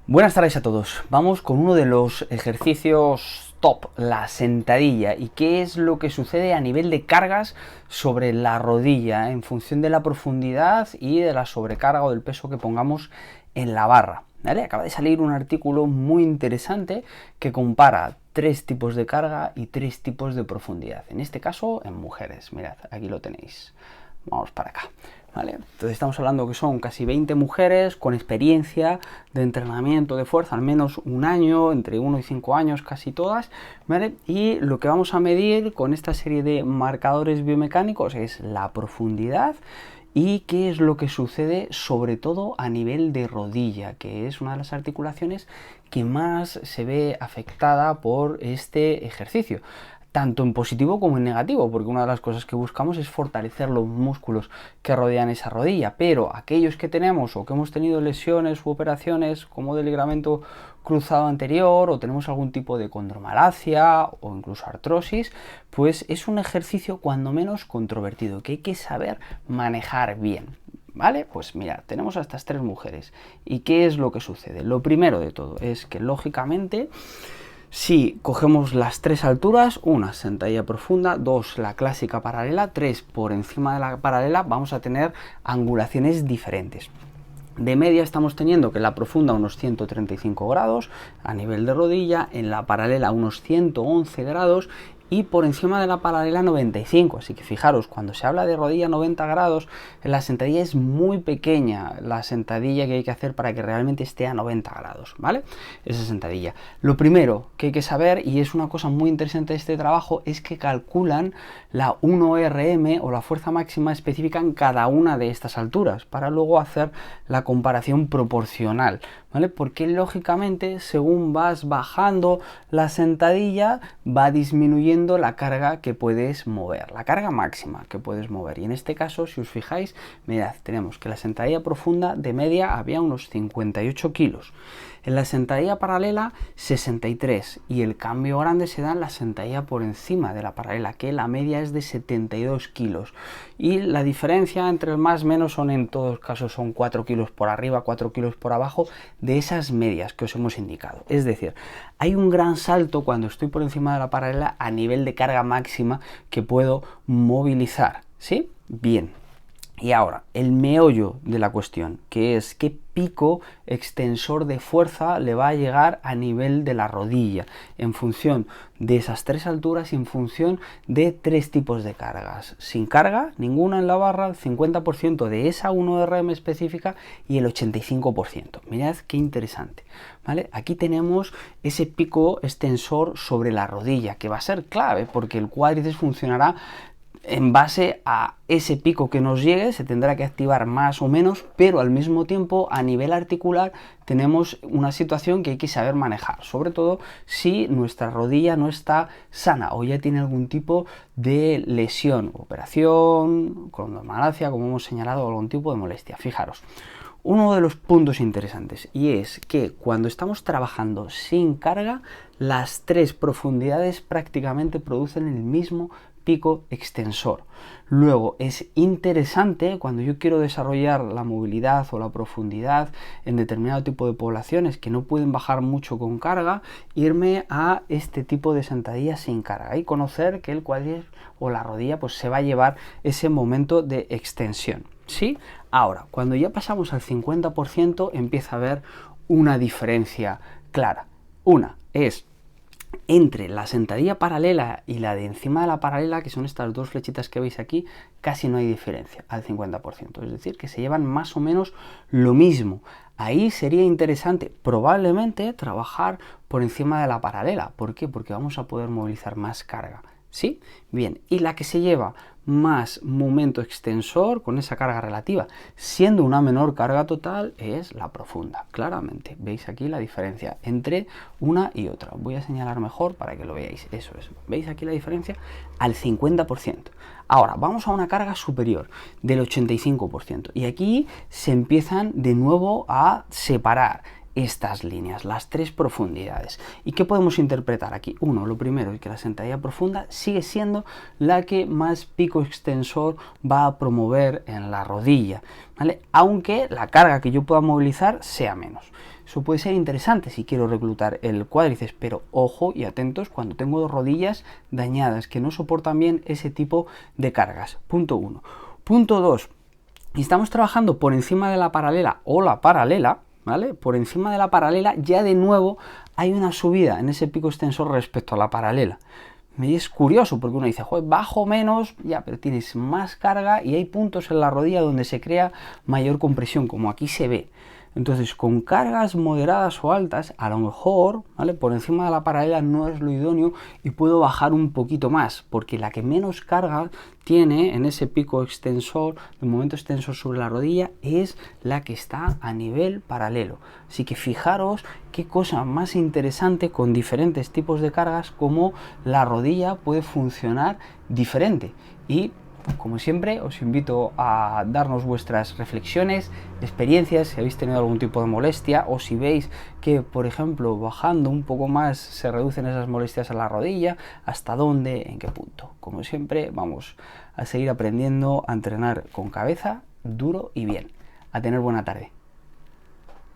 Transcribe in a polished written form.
Buenas tardes a todos. Vamos con uno de los ejercicios top, la sentadilla. ¿Y qué es lo que sucede a nivel de cargas sobre la rodilla en función de la profundidad y de la sobrecarga o del peso que pongamos en la barra? ¿Vale? Acaba de salir un artículo muy interesante que compara 3 tipos de carga y 3 tipos de profundidad. En este caso, en mujeres. Mirad, aquí lo tenéis. Vamos para acá. ¿Vale? Entonces estamos hablando que son casi 20 mujeres con experiencia de entrenamiento de fuerza, al menos un año, entre 1 y 5 años casi todas, ¿vale? Y lo que vamos a medir con esta serie de marcadores biomecánicos es la profundidad y qué es lo que sucede sobre todo a nivel de rodilla, que es una de las articulaciones que más se ve afectada por este ejercicio, tanto en positivo como en negativo, porque una de las cosas que buscamos es fortalecer los músculos que rodean esa rodilla, pero aquellos que tenemos o que hemos tenido lesiones u operaciones como del ligamento cruzado anterior o tenemos algún tipo de condromalacia o incluso artrosis, pues es un ejercicio cuando menos controvertido que hay que saber manejar bien. ¿Vale? Pues mirad, tenemos a estas 3 mujeres. ¿Y qué es lo que sucede? Lo primero de todo es que lógicamente si cogemos las 3 alturas, una sentadilla profunda, 2 la clásica paralela, 3 por encima de la paralela, vamos a tener angulaciones diferentes. De media estamos teniendo que en la profunda unos 135 grados a nivel de rodilla, en la paralela unos 111 grados y por encima de la paralela 95, así que fijaros, cuando se habla de rodilla 90 grados, la sentadilla es muy pequeña, la sentadilla que hay que hacer para que realmente esté a 90 grados, ¿vale? Esa sentadilla. Lo primero que hay que saber, y es una cosa muy interesante de este trabajo, es que calculan la 1RM o la fuerza máxima específica en cada una de estas alturas, para luego hacer la comparación proporcional, ¿vale? Porque lógicamente según vas bajando la sentadilla va disminuyendo la carga que puedes mover, la carga máxima que puedes mover. Y en este caso, si os fijáis, mirad, tenemos que la sentadilla profunda de media había unos 58 kilos. En la sentadilla paralela 63 y el cambio grande se da en la sentadilla por encima de la paralela, que la media es de 72 kilos. Y la diferencia entre el más y menos son en todos los casos son 4 kilos por arriba, 4 kilos por abajo de esas medias que os hemos indicado. Es decir, hay un gran salto cuando estoy por encima de la paralela a nivel de carga máxima que puedo movilizar. ¿Sí? Bien. Y ahora, el meollo de la cuestión, que es qué pico extensor de fuerza le va a llegar a nivel de la rodilla, en función de esas 3 alturas y en función de 3 tipos de cargas. Sin carga, ninguna en la barra, el 50% de esa 1RM específica y el 85%. Mirad qué interesante, ¿vale? Aquí tenemos ese pico extensor sobre la rodilla, que va a ser clave, porque el cuádriceps funcionará en base a ese pico que nos llegue, se tendrá que activar más o menos, pero al mismo tiempo a nivel articular tenemos una situación que hay que saber manejar, sobre todo si nuestra rodilla no está sana o ya tiene algún tipo de lesión, operación, condromalacia, como hemos señalado, algún tipo de molestia. Fijaros, uno de los puntos interesantes, y es que cuando estamos trabajando sin carga, las 3 profundidades prácticamente producen el mismo pico extensor. Luego es interesante cuando yo quiero desarrollar la movilidad o la profundidad en determinado tipo de poblaciones que no pueden bajar mucho con carga, irme a este tipo de sentadillas sin carga y conocer que el cuádriceps o la rodilla pues se va a llevar ese momento de extensión. ¿Sí? Ahora, cuando ya pasamos al 50% empieza a haber una diferencia clara. Una es entre la sentadilla paralela y la de encima de la paralela, que son estas 2 flechitas que veis aquí, casi no hay diferencia al 50%, es decir, que se llevan más o menos lo mismo. Ahí sería interesante probablemente trabajar por encima de la paralela. ¿Por qué? Porque vamos a poder movilizar más carga. ¿Sí? Bien, y la que se lleva más momento extensor con esa carga relativa, siendo una menor carga total, es la profunda. Claramente, veis aquí la diferencia entre una y otra. Voy a señalar mejor para que lo veáis. Eso es. ¿Veis aquí la diferencia? Al 50%. Ahora, vamos a una carga superior del 85%. Y aquí se empiezan de nuevo a separar estas líneas, las 3 profundidades. ¿Y qué podemos interpretar aquí? Uno, lo primero es que la sentadilla profunda sigue siendo la que más pico extensor va a promover en la rodilla, ¿vale? Aunque la carga que yo pueda movilizar sea menos. Eso puede ser interesante si quiero reclutar el cuádriceps, pero ojo y atentos cuando tengo rodillas dañadas que no soportan bien ese tipo de cargas. Punto 1. Punto 2. Si estamos trabajando por encima de la paralela o la paralela, ¿vale? Por encima de la paralela ya de nuevo hay una subida en ese pico extensor respecto a la paralela. Y es curioso porque uno dice, joder, bajo menos, ya, pero tienes más carga y hay puntos en la rodilla donde se crea mayor compresión, como aquí se ve. Entonces, con cargas moderadas o altas, a lo mejor, ¿vale? Por encima de la paralela no es lo idóneo y puedo bajar un poquito más, porque la que menos carga tiene en ese pico extensor, de momento extensor sobre la rodilla, es la que está a nivel paralelo. Así que fijaros qué cosa más interesante con diferentes tipos de cargas, como la rodilla puede funcionar diferente. Y como siempre, os invito a darnos vuestras reflexiones, experiencias, si habéis tenido algún tipo de molestia o si veis que, por ejemplo, bajando un poco más se reducen esas molestias a la rodilla, hasta dónde, en qué punto. Como siempre, vamos a seguir aprendiendo a entrenar con cabeza, duro y bien. A tener buena tarde.